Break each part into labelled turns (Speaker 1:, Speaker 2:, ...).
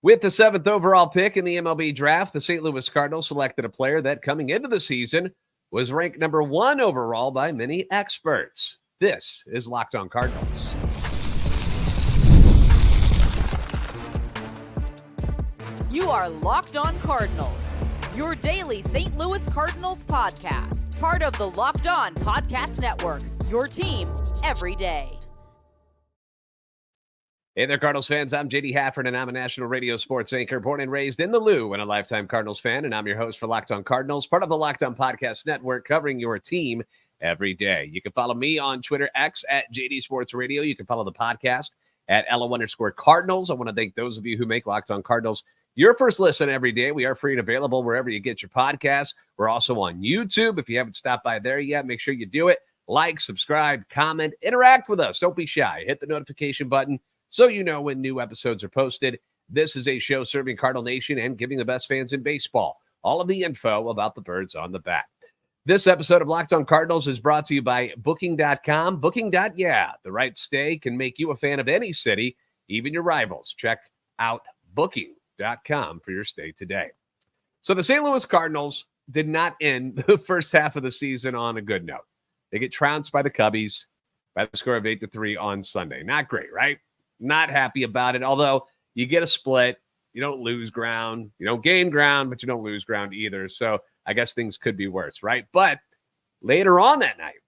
Speaker 1: With the 7th overall pick in the MLB draft, the St. Louis Cardinals selected a player that, coming into the season, was ranked number 1 overall by many experts. This is Locked On Cardinals.
Speaker 2: You are Locked On Cardinals, your daily St. Louis Cardinals podcast. Part of the Locked On Podcast Network, your team every day.
Speaker 1: Hey there, Cardinals fans. I'm JD Hafford, and I'm a national radio sports anchor, born and raised in the Lou, and a lifetime Cardinals fan. And I'm your host for Locked On Cardinals, part of the Locked On Podcast Network, covering your team every day. You can follow me on Twitter X at JD Sports Radio. You can follow the podcast at LO_Cardinals. I want to thank those of you who make Locked On Cardinals your first listen every day. We are free and available wherever you get your podcasts. We're also on YouTube. If you haven't stopped by there yet, make sure you do it. Like, subscribe, comment, interact with us. Don't be shy. Hit the notification button so you know when new episodes are posted. This is a show serving Cardinal Nation and giving the best fans in baseball all of the info about the birds on the bat. This episode of Locked On Cardinals is brought to you by Booking.com. Booking.yeah, the right stay can make you a fan of any city, even your rivals. Check out Booking.com for your stay today. So the St. Louis Cardinals did not end the first half of the season on a good note. They get trounced by the Cubbies by the score of 8-3 on Sunday. Not great, right? Not happy about it. Although you get a split, you don't lose ground, you don't gain ground, but you don't lose ground either. So I guess things could be worse, right? But later on that night,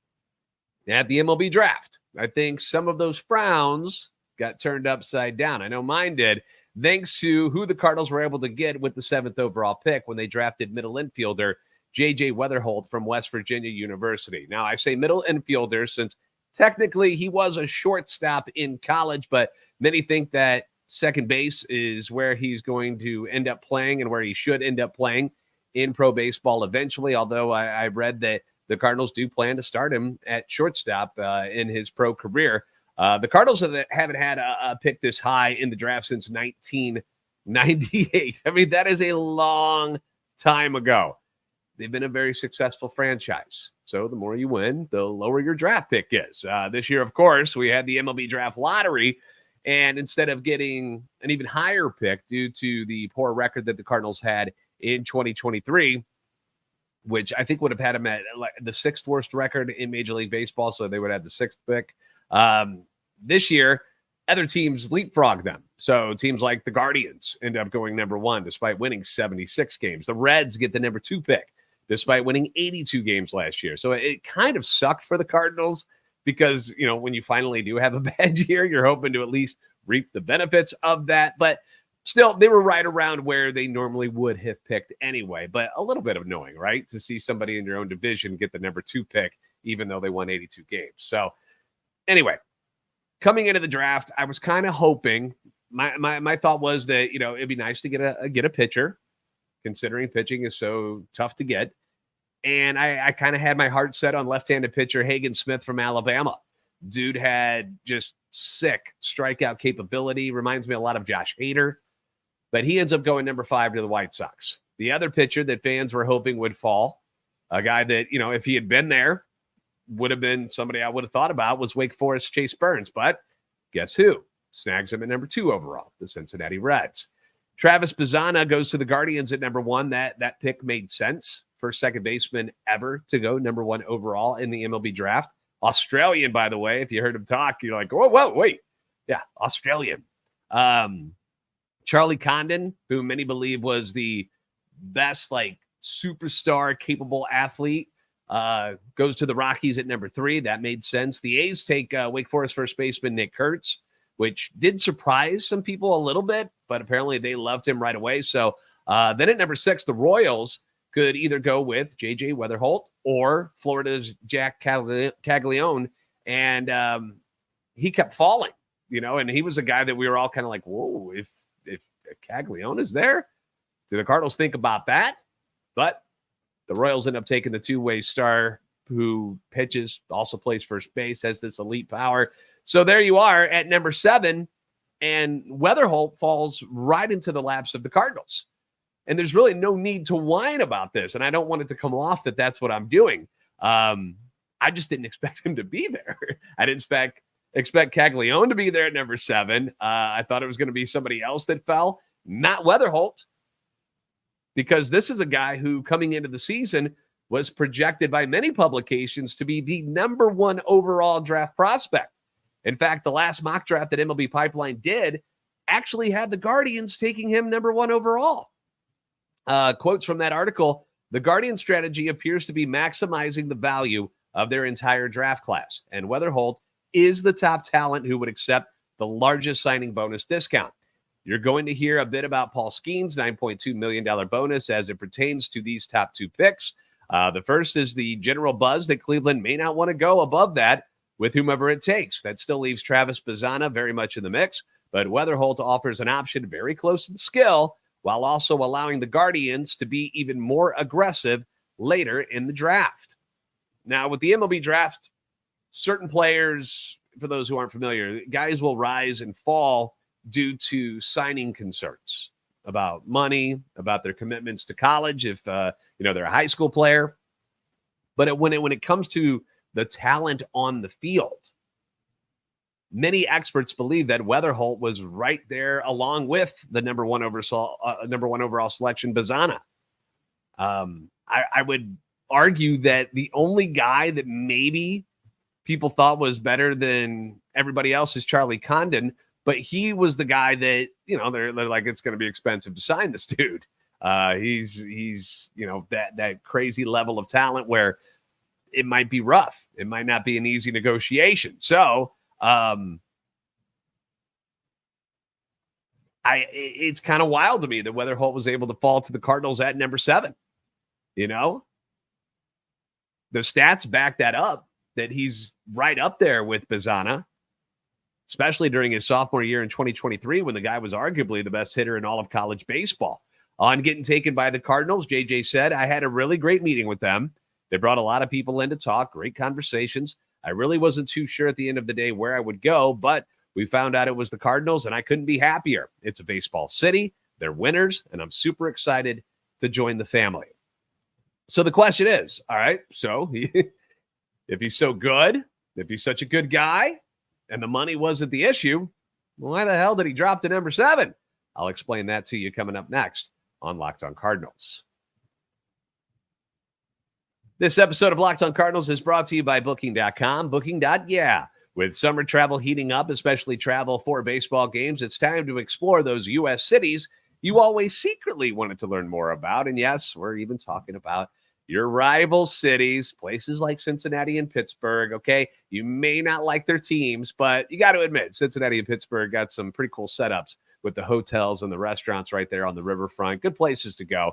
Speaker 1: at the MLB draft, I think some of those frowns got turned upside down. I know mine did, thanks to who the Cardinals were able to get with the 7th overall pick when they drafted middle infielder JJ Wetherholt from West Virginia University. Now, I say middle infielder since technically he was a shortstop in college, but many think that second base is where he's going to end up playing and where he should end up playing in pro baseball eventually, although I read that the Cardinals do plan to start him at shortstop in his pro career. The Cardinals haven't had a pick this high in the draft since 1998. I mean, that is a long time ago. They've been a very successful franchise. So the more you win, the lower your draft pick is. This year, of course, we had the MLB draft lottery, and instead of getting an even higher pick due to the poor record that the Cardinals had in 2023, which I think would have had them at the 6th worst record in Major League Baseball, so they would have the 6th pick. This year, other teams leapfrog them. So teams like the Guardians end up going number 1 despite winning 76 games. The Reds get the number 2 pick despite winning 82 games last year. So it kind of sucked for the Cardinals because, you know, when you finally do have a bad year, you're hoping to at least reap the benefits of that. But still, they were right around where they normally would have picked anyway. But a little bit annoying, right? To see somebody in your own division get the number 2 pick, even though they won 82 games. So anyway, coming into the draft, I was kind of hoping, my thought was that, you know, it'd be nice to get a pitcher, considering pitching is so tough to get. And I kind of had my heart set on left-handed pitcher Hagen Smith from Alabama. Dude had just sick strikeout capability. Reminds me a lot of Josh Hader. But he ends up going number 5 to the White Sox. The other pitcher that fans were hoping would fall, a guy that, you know, if he had been there, would have been somebody I would have thought about, was Wake Forest Chase Burns. But guess who? Snags him at number 2 overall, the Cincinnati Reds. Travis Bazzana goes to the Guardians at number 1. That pick made sense. First second baseman ever to go number 1 overall in the MLB draft. Australian, by the way. If you heard him talk, you're like, whoa, wait. Yeah, Australian. Charlie Condon, who many believe was the best, like, superstar capable athlete, goes to the Rockies at number 3. That made sense. The A's take Wake Forest first baseman Nick Kurtz, which did surprise some people a little bit, but apparently they loved him right away. So then at number 6, the Royals could either go with JJ Wetherholt or Florida's Jack Caglione. And he kept falling, you know, and he was a guy that we were all kind of like, whoa, if Caglione is there, do the Cardinals think about that? But the Royals end up taking the two-way star who pitches, also plays first base, has this elite power. So there you are at number 7, and Wetherholt falls right into the laps of the Cardinals. And there's really no need to whine about this, and I don't want it to come off that that's what I'm doing. I just didn't expect him to be there. I didn't expect Caglione to be there at number 7. I thought it was going to be somebody else that fell. not Wetherholt, because this is a guy who, coming into the season, was projected by many publications to be the number one overall draft prospect. In fact, the last mock draft that MLB Pipeline did actually had the Guardians taking him number one overall. Quotes from that article: the Guardian strategy appears to be maximizing the value of their entire draft class, and Wetherholt is the top talent who would accept the largest signing bonus discount. You're going to hear a bit about Paul Skeens' $9.2 million bonus as it pertains to these top two picks. The first is the general buzz that Cleveland may not want to go above that with whomever it takes. That still leaves Travis Bazzana very much in the mix, but Wetherholt offers an option very close in skill while also allowing the Guardians to be even more aggressive later in the draft. Now, with the MLB draft, certain players, for those who aren't familiar, guys will rise and fall due to signing concerns about money, about their commitments to college, if they're a high school player. But when it comes to the talent on the field, many experts believe that Wetherholt was right there along with the number one overall selection, Bazzana. I would argue that the only guy that maybe people thought was better than everybody else is Charlie Condon, but he was the guy that, they're like, it's going to be expensive to sign this dude. He's that crazy level of talent where it might be rough. It might not be an easy negotiation. So it's kind of wild to me that Wetherholt was able to fall to the Cardinals at number 7. The stats back that up, that he's right up there with Bazzana, especially during his sophomore year in 2023 when the guy was arguably the best hitter in all of college baseball. On getting taken by the Cardinals, JJ said, I had a really great meeting with them. They brought a lot of people in to talk, great conversations. I really wasn't too sure at the end of the day where I would go, but we found out it was the Cardinals, and I couldn't be happier. It's a baseball city. They're winners, and I'm super excited to join the family. So the question is, all right, so if he's so good, if he's such a good guy, and the money wasn't the issue, why the hell did he drop to number 7? I'll explain that to you coming up next on Locked On Cardinals. This episode of Locked On Cardinals is brought to you by Booking.com. Booking.yeah. With summer travel heating up, especially travel for baseball games, it's time to explore those U.S. cities you always secretly wanted to learn more about. And yes, we're even talking about your rival cities, places like Cincinnati and Pittsburgh, okay? You may not like their teams, but you got to admit, Cincinnati and Pittsburgh got some pretty cool setups with the hotels and the restaurants right there on the riverfront. Good places to go.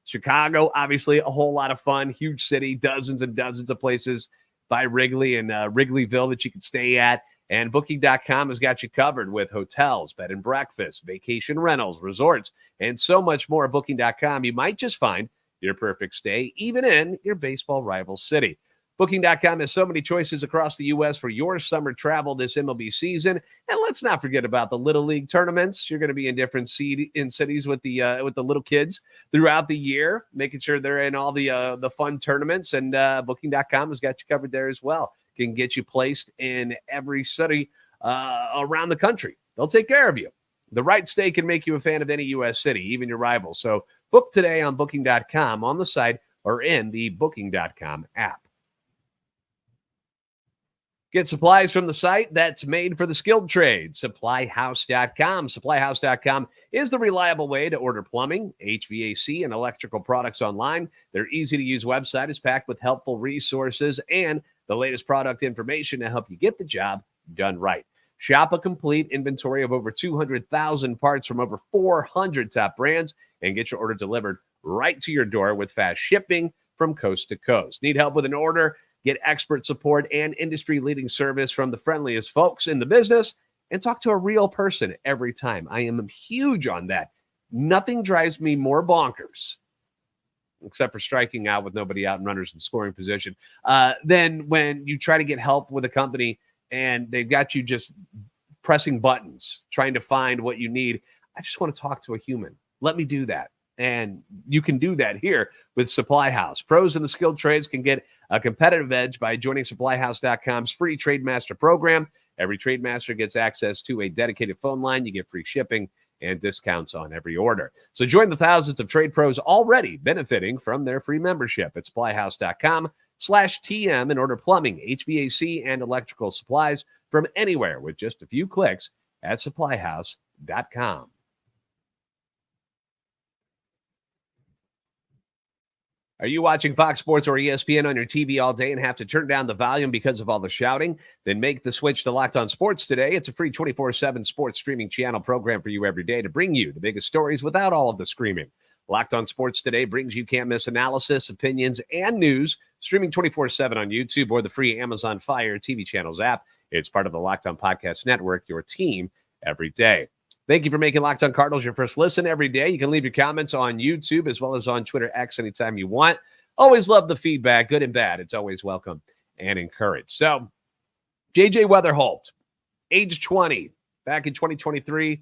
Speaker 1: Chicago, obviously, a whole lot of fun. Huge city, dozens and dozens of places by Wrigley and Wrigleyville that you can stay at. And Booking.com has got you covered with hotels, bed and breakfast, vacation rentals, resorts, and so much more. Booking.com, you might just find your perfect stay, even in your baseball rival city. Booking.com has so many choices across the U.S. for your summer travel this MLB season. And let's not forget about the Little League tournaments. You're going to be in different cities with the little kids throughout the year, making sure they're in all the fun tournaments. And Booking.com has got you covered there as well. Can get you placed in every city around the country. They'll take care of you. The right stay can make you a fan of any U.S. city, even your rivals. So book today on Booking.com on the site or in the Booking.com app. Get supplies from the site that's made for the skilled trade, SupplyHouse.com. SupplyHouse.com is the reliable way to order plumbing, HVAC, and electrical products online. Their easy-to-use website is packed with helpful resources and the latest product information to help you get the job done right. Shop a complete inventory of over 200,000 parts from over 400 top brands and get your order delivered right to your door with fast shipping from coast to coast. Need help with an order? Get expert support and industry-leading service from the friendliest folks in the business, and talk to a real person every time. I am huge on that. Nothing drives me more bonkers, except for striking out with nobody out and runners in scoring position, than when you try to get help with a company and they've got you just pressing buttons, trying to find what you need. I just want to talk to a human. Let me do that. And you can do that here with Supply House. Pros in the skilled trades can get a competitive edge by joining SupplyHouse.com's free Trade Master program. Every Trade Master gets access to a dedicated phone line. You get free shipping and discounts on every order. So join the thousands of trade pros already benefiting from their free membership at SupplyHouse.com/TM and order plumbing, HVAC, and electrical supplies from anywhere with just a few clicks at SupplyHouse.com. Are you watching Fox Sports or ESPN on your TV all day and have to turn down the volume because of all the shouting? Then make the switch to Locked On Sports today. It's a free 24/7 sports streaming channel program for you every day to bring you the biggest stories without all of the screaming. Locked On Sports today brings you can't-miss analysis, opinions, and news, streaming 24/7 on YouTube or the free Amazon Fire TV channels app. It's part of the Locked On Podcast Network, your team every day. Thank you for making Locked On Cardinals your first listen every day. You can leave your comments on YouTube as well as on Twitter X anytime you want. Always love the feedback, good and bad. It's always welcome and encouraged. So, JJ Wetherholt, age 20, back in 2023,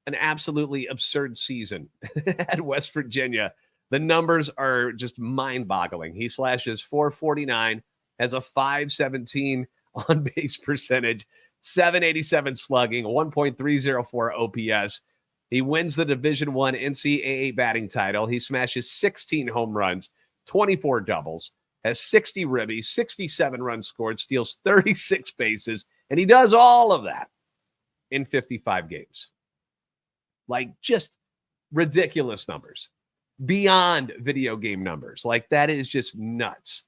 Speaker 1: an absolutely absurd season at West Virginia. The numbers are just mind-boggling. He slashes .449, has a .517 on-base percentage, .787 slugging, 1.304 OPS. He wins the Division I NCAA batting title. He smashes 16 home runs, 24 doubles, has 60 ribbies, 67 runs scored, steals 36 bases, and he does all of that in 55 games. Like, just ridiculous numbers. Beyond video game numbers. Like, that is just nuts.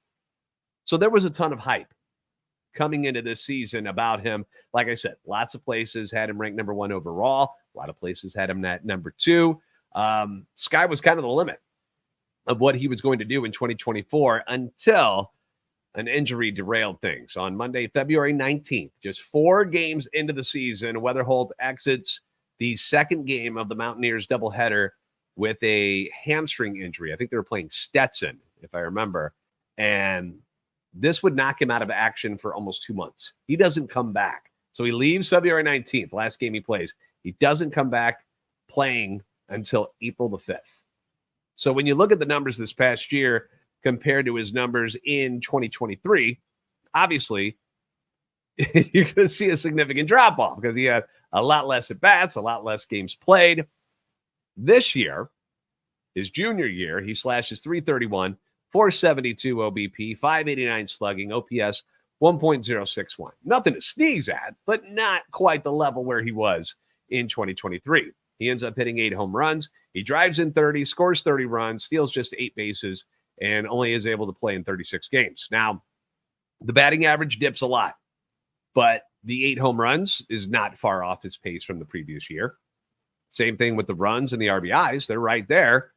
Speaker 1: So there was a ton of hype coming into this season about him. Like I said, lots of places had him ranked number 1 overall. A lot of places had him at number 2. Sky was kind of the limit of what he was going to do in 2024 until an injury derailed things. On Monday, February 19th, just 4 games into the season, Wetherholt exits the second game of the Mountaineers doubleheader with a hamstring injury. I think they were playing Stetson, if I remember. And this would knock him out of action for almost 2 months. He doesn't come back. So he leaves February 19th, last game he plays. He doesn't come back playing until April the 5th. So when you look at the numbers this past year compared to his numbers in 2023, obviously you're going to see a significant drop-off because he had a lot less at-bats, a lot less games played. This year, his junior year, he slashes .331, .472 OBP, .589 slugging, OPS 1.061. Nothing to sneeze at, but not quite the level where he was in 2023. He ends up hitting 8 home runs. He drives in 30, scores 30 runs, steals just 8 bases, and only is able to play in 36 games. Now, the batting average dips a lot, but the 8 home runs is not far off his pace from the previous year. Same thing with the runs and the RBIs. They're right there,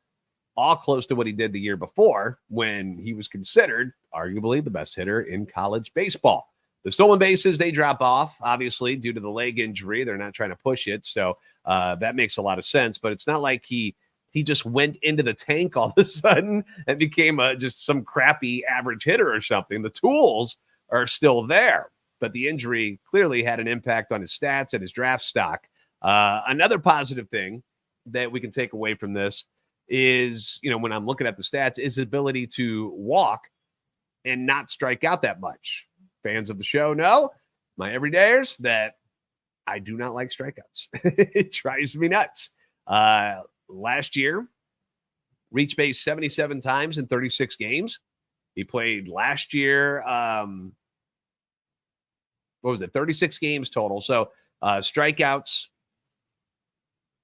Speaker 1: all close to what he did the year before when he was considered arguably the best hitter in college baseball. The stolen bases, they drop off, obviously, due to the leg injury. They're not trying to push it, so that makes a lot of sense. But it's not like he just went into the tank all of a sudden and became just some crappy average hitter or something. The tools are still there, but the injury clearly had an impact on his stats and his draft stock. Another positive thing that we can take away from this is, when I'm looking at the stats, is the ability to walk and not strike out that much. Fans of the show know, my everydayers, that I do not like strikeouts. It drives me nuts. Last year, reached base 77 times in 36 games. He played last year, 36 games total. So strikeouts,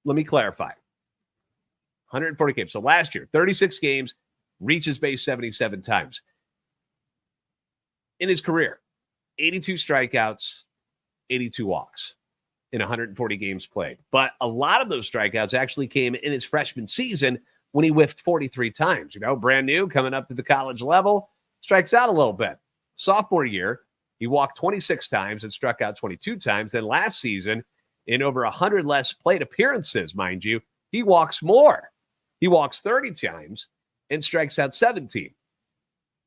Speaker 1: let me clarify. 140 games. So last year, 36 games, reaches base 77 times. In his career, 82 strikeouts, 82 walks in 140 games played. But a lot of those strikeouts actually came in his freshman season when he whiffed 43 times. Brand new, coming up to the college level, strikes out a little bit. Sophomore year, he walked 26 times and struck out 22 times. Then last season, in over 100 less plate appearances, mind you, he walks more. He walks 30 times and strikes out 17.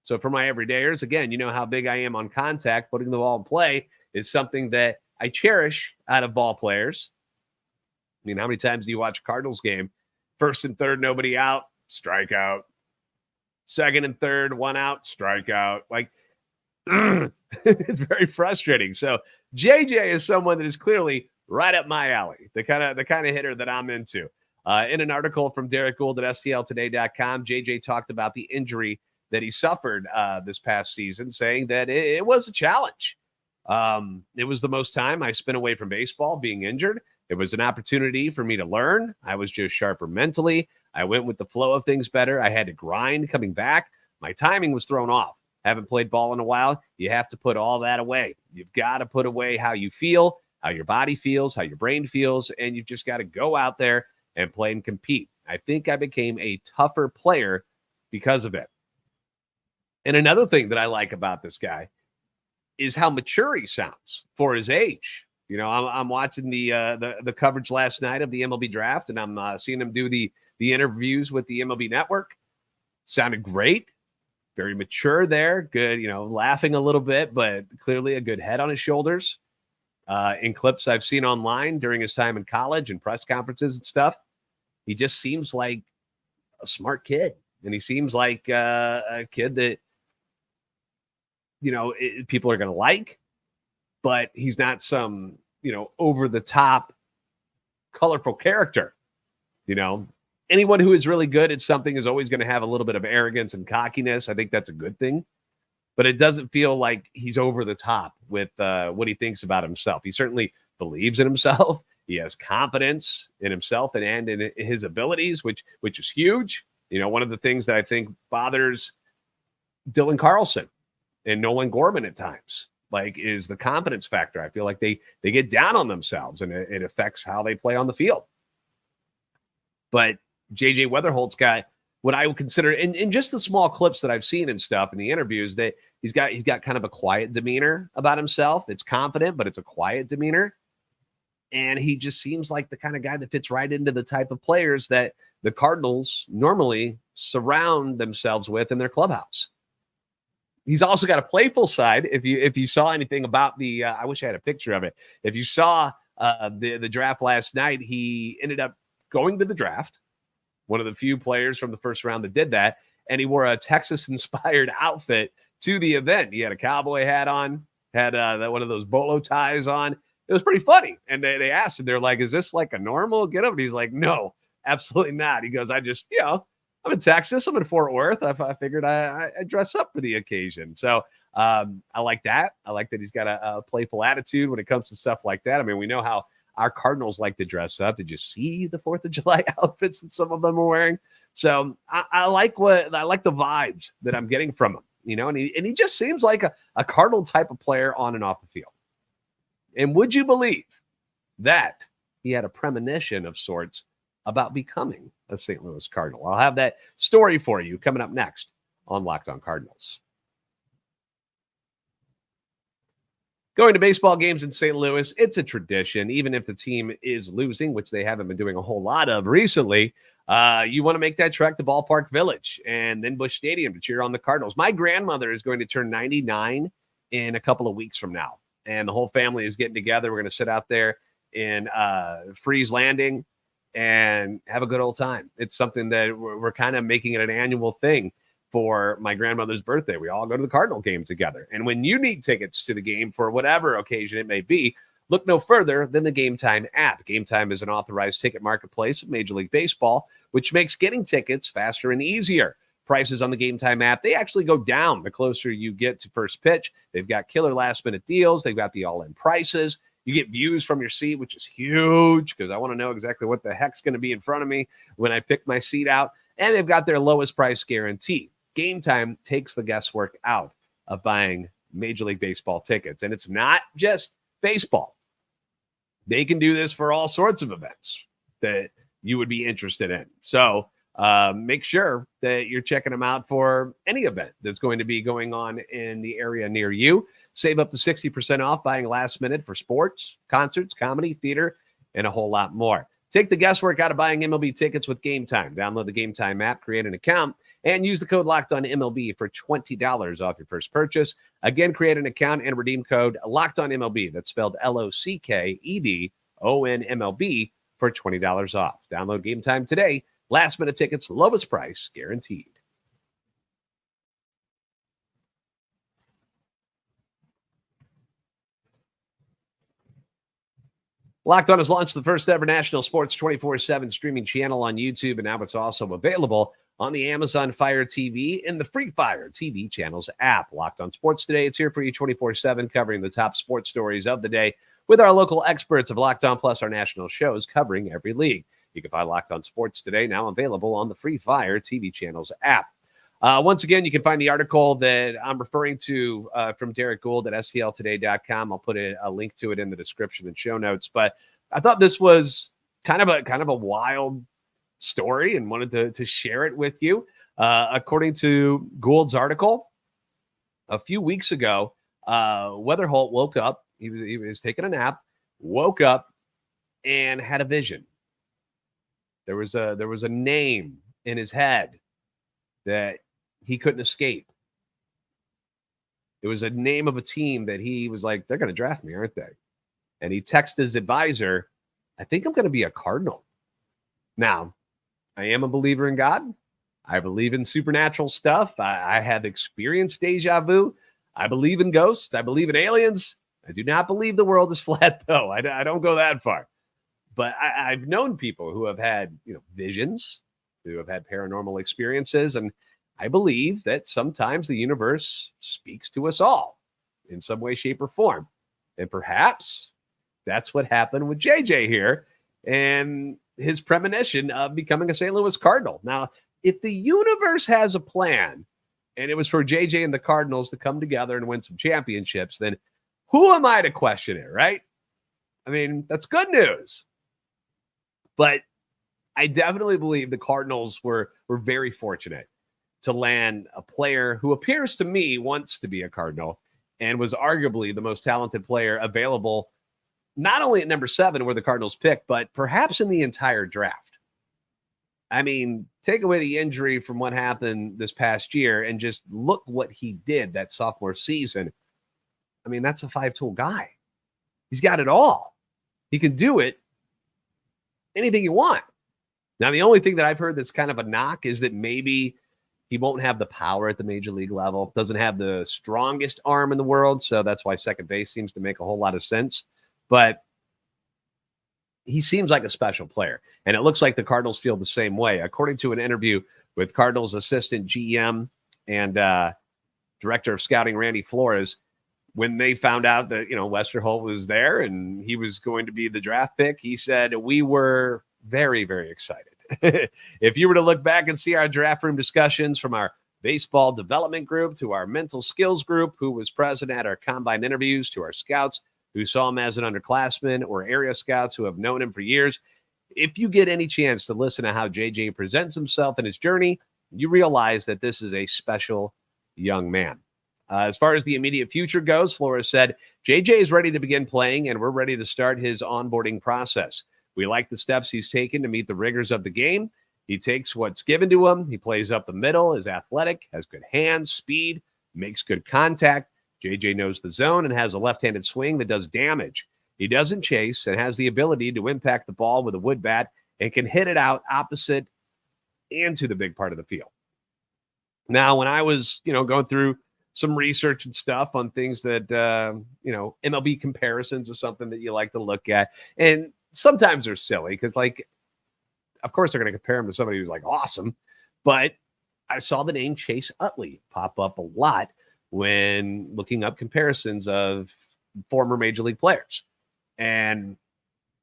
Speaker 1: So for my everydayers, again, you know how big I am on contact. Putting the ball in play is something that I cherish out of ball players. I mean, how many times do you watch a Cardinals game? First and third, nobody out, strikeout. Second and third, 1 out, strikeout. Like, it's very frustrating. So JJ is someone that is clearly right up my alley. The kind of hitter that I'm into. In an article from Derek Gould at STLtoday.com, JJ talked about the injury that he suffered this past season, saying that it was a challenge. It was the most time I spent away from baseball being injured. It was an opportunity for me to learn. I was just sharper mentally. I went with the flow of things better. I had to grind coming back. My timing was thrown off. Haven't played ball in a while. You have to put all that away. You've got to put away how you feel, how your body feels, how your brain feels, and you've just got to go out there and play and compete. I think I became a tougher player because of it. And another thing that I like about this guy is how mature he sounds for his age. You know, I'm watching the coverage last night of the MLB draft, and I'm seeing him do the interviews with the MLB network. Sounded great. Very mature there. Good, laughing a little bit, but clearly a good head on his shoulders. In clips I've seen online during his time in college and press conferences and stuff, he just seems like a smart kid. And he seems like a kid that, people are going to like, but he's not some, over the top, colorful character. Anyone who is really good at something is always going to have a little bit of arrogance and cockiness. I think that's a good thing, but it doesn't feel like he's over the top with what he thinks about himself. He certainly believes in himself. He has confidence in himself and in his abilities, which is huge. One of the things that I think bothers Dylan Carlson and Nolan Gorman at times, is the confidence factor. I feel like they get down on themselves, and it affects how they play on the field. But JJ Wetherholt's got what I would consider, in just the small clips that I've seen and stuff in the interviews, that he's got kind of a quiet demeanor about himself. It's confident, but it's a quiet demeanor. And he just seems like the kind of guy that fits right into the type of players that the Cardinals normally surround themselves with in their clubhouse. He's also got a playful side. If you saw anything about the, I wish I had a picture of it. If you saw the draft last night, he ended up going to the draft. One of the few players from the first round that did that. And he wore a Texas-inspired outfit to the event. He had a cowboy hat on, had one of those bolo ties on. It was pretty funny. And they asked him, they're like, is this like a normal get-up? And he's like, no, absolutely not. He goes, I just, I'm in Texas. I'm in Fort Worth. I figured I dress up for the occasion. So I like that. I like that he's got a playful attitude when it comes to stuff like that. I mean, we know how our Cardinals like to dress up. Did you see the 4th of July outfits that some of them are wearing? So I like the vibes that I'm getting from him, and he just seems like a Cardinal type of player on and off the field. And would you believe that he had a premonition of sorts about becoming a St. Louis Cardinal? I'll have that story for you coming up next on Locked On Cardinals. Going to baseball games in St. Louis, it's a tradition. Even if the team is losing, which they haven't been doing a whole lot of recently, you want to make that trek to Ballpark Village and then Busch Stadium to cheer on the Cardinals. My grandmother is going to turn 99 in a couple of weeks from now, and the whole family is getting together. We're going to sit out there in Freeze Landing and have a good old time. It's something that we're kind of making it an annual thing for my grandmother's birthday. We all go to the Cardinal game together. And when you need tickets to the game for whatever occasion it may be, look no further than the Gametime app. Gametime is an authorized ticket marketplace of Major League Baseball, which makes getting tickets faster and easier. Prices on the Gametime app, they actually go down the closer you get to first pitch. They've got killer last-minute deals. They've got the all-in prices. You get views from your seat, which is huge because I want to know exactly what the heck's going to be in front of me when I pick my seat out. And they've got their lowest price guarantee. Gametime takes the guesswork out of buying Major League Baseball tickets. And it's not just baseball. They can do this for all sorts of events that you would be interested in. So make sure that you're checking them out for any event that's going to be going on in the area near you. Save up to 60% off buying last minute for sports, concerts, comedy, theater, and a whole lot more. Take the guesswork out of buying MLB tickets with Gametime. Download the Gametime app, create an account, and use the code LOCKEDONMLB for $20 off your first purchase. Again, create an account and redeem code LOCKEDONMLB. That's spelled LOCKEDONMLB for $20 off. Download Gametime today. Last minute tickets, lowest price guaranteed. Locked On has launched the first ever national sports 24/7 streaming channel on YouTube, and now it's also available on the Amazon Fire TV and the Free Fire TV channels app. Locked On Sports Today, it's here for you 24/7, covering the top sports stories of the day with our local experts of Locked On, plus our national shows covering every league. You can find Locked On Sports Today now available on the Free Fire TV channels app. Once again, you can find the article that I'm referring to from Derek Gould at stltoday.com. I'll put a link to it in the description and show notes. But I thought this was kind of a wild story and wanted to share it with you. According to Gould's article, a few weeks ago, Wetherholt woke up. He was taking a nap, woke up, and had a vision. There was a name in his head that he couldn't escape. It was a name of a team that he was like, they're going to draft me, aren't they? And he texted his advisor, I think I'm going to be a Cardinal. Now, I am a believer in God. I believe in supernatural stuff. I have experienced deja vu. I believe in ghosts. I believe in aliens. I do not believe the world is flat, though. I don't go that far. But I've known people who have had visions, who have had paranormal experiences, and I believe that sometimes the universe speaks to us all in some way, shape, or form. And perhaps that's what happened with JJ here and his premonition of becoming a St. Louis Cardinal. Now, if the universe has a plan and it was for JJ and the Cardinals to come together and win some championships, then who am I to question it, right? I mean, that's good news. But I definitely believe the Cardinals were very fortunate to land a player who appears to me wants to be a Cardinal and was arguably the most talented player available, not only at number 7 where the Cardinals picked, but perhaps in the entire draft. I mean, take away the injury from what happened this past year and just look what he did that sophomore season. I mean, that's a 5-tool guy. He's got it all. He can do it anything you want. Now, the only thing that I've heard that's kind of a knock is that maybe he won't have the power at the major league level, doesn't have the strongest arm in the world, so that's why second base seems to make a whole lot of sense. But he seems like a special player, and it looks like the Cardinals feel the same way. According to an interview with Cardinals assistant GM and director of scouting Randy Flores, when they found out that Wetherholt was there and he was going to be the draft pick, he said, we were very, very excited. If you were to look back and see our draft room discussions from our baseball development group to our mental skills group, who was present at our combine interviews, to our scouts who saw him as an underclassman, or area scouts who have known him for years, if you get any chance to listen to how JJ presents himself in his journey, you realize that this is a special young man. As far as the immediate future goes, Flores said, JJ is ready to begin playing, and we're ready to start his onboarding process. We like the steps he's taken to meet the rigors of the game. He takes what's given to him. He plays up the middle, is athletic, has good hands, speed, makes good contact. JJ knows the zone and has a left-handed swing that does damage. He doesn't chase and has the ability to impact the ball with a wood bat and can hit it out opposite and to the big part of the field. Now, when I was, going through some research and stuff on things that, MLB comparisons is something that you like to look at. And sometimes they're silly because, of course, they're going to compare him to somebody who's awesome. But I saw the name Chase Utley pop up a lot when looking up comparisons of former major league players. And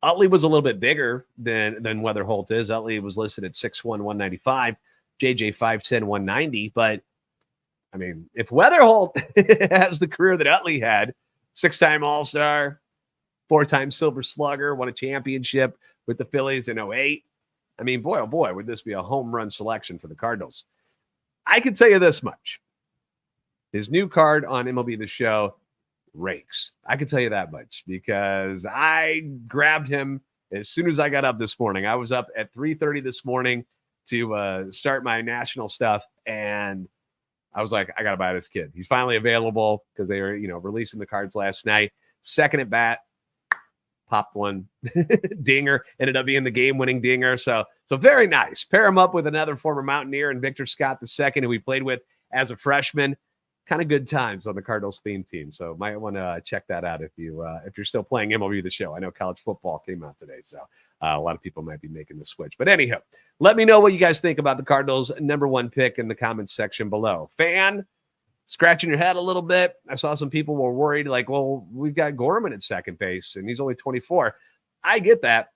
Speaker 1: Utley was a little bit bigger than Wetherholt is. Utley was listed at 6'1", 195, JJ 5'10", 190. But I mean, if Wetherholt has the career that Utley had, 6-time All-Star, 4-time Silver Slugger, won a championship with the Phillies in 2008. I mean, boy, oh boy, would this be a home run selection for the Cardinals. I can tell you this much. His new card on MLB The Show rakes. I can tell you that much because I grabbed him as soon as I got up this morning. I was up at 3:30 this morning to start my national stuff, and I was like, I got to buy this kid. He's finally available because they were, releasing the cards last night. Second at bat, popped one dinger, ended up being the game-winning dinger. So very nice. Pair him up with another former Mountaineer and Victor Scott II, who we played with as a freshman. kind of good times on the Cardinals theme team. So might want to check that out if you're still playing MLB The Show. I know college football came out today, so a lot of people might be making the switch. But anyhow, let me know what you guys think about the Cardinals' number one pick in the comments section below. Fan, scratching your head a little bit. I saw some people were worried, like, well, we've got Gorman at second base, and he's only 24. I get that.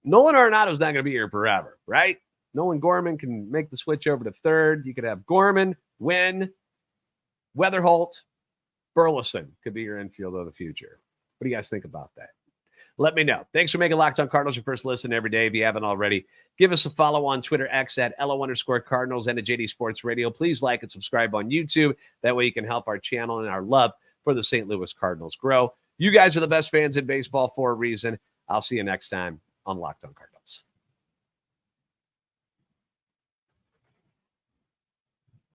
Speaker 1: Nolan Arenado's not going to be here forever, right? Nolan Gorman can make the switch over to third. You could have Gorman, Wynn, Wetherholt, Burleson could be your infield of the future. What do you guys think about that? Let me know. Thanks for making Locked On Cardinals your first listen every day. If you haven't already, give us a follow on Twitter, X at @LO_Cardinals and at JD Sports Radio. Please like and subscribe on YouTube. That way you can help our channel and our love for the St. Louis Cardinals grow. You guys are the best fans in baseball for a reason. I'll see you next time on Locked On Cardinals.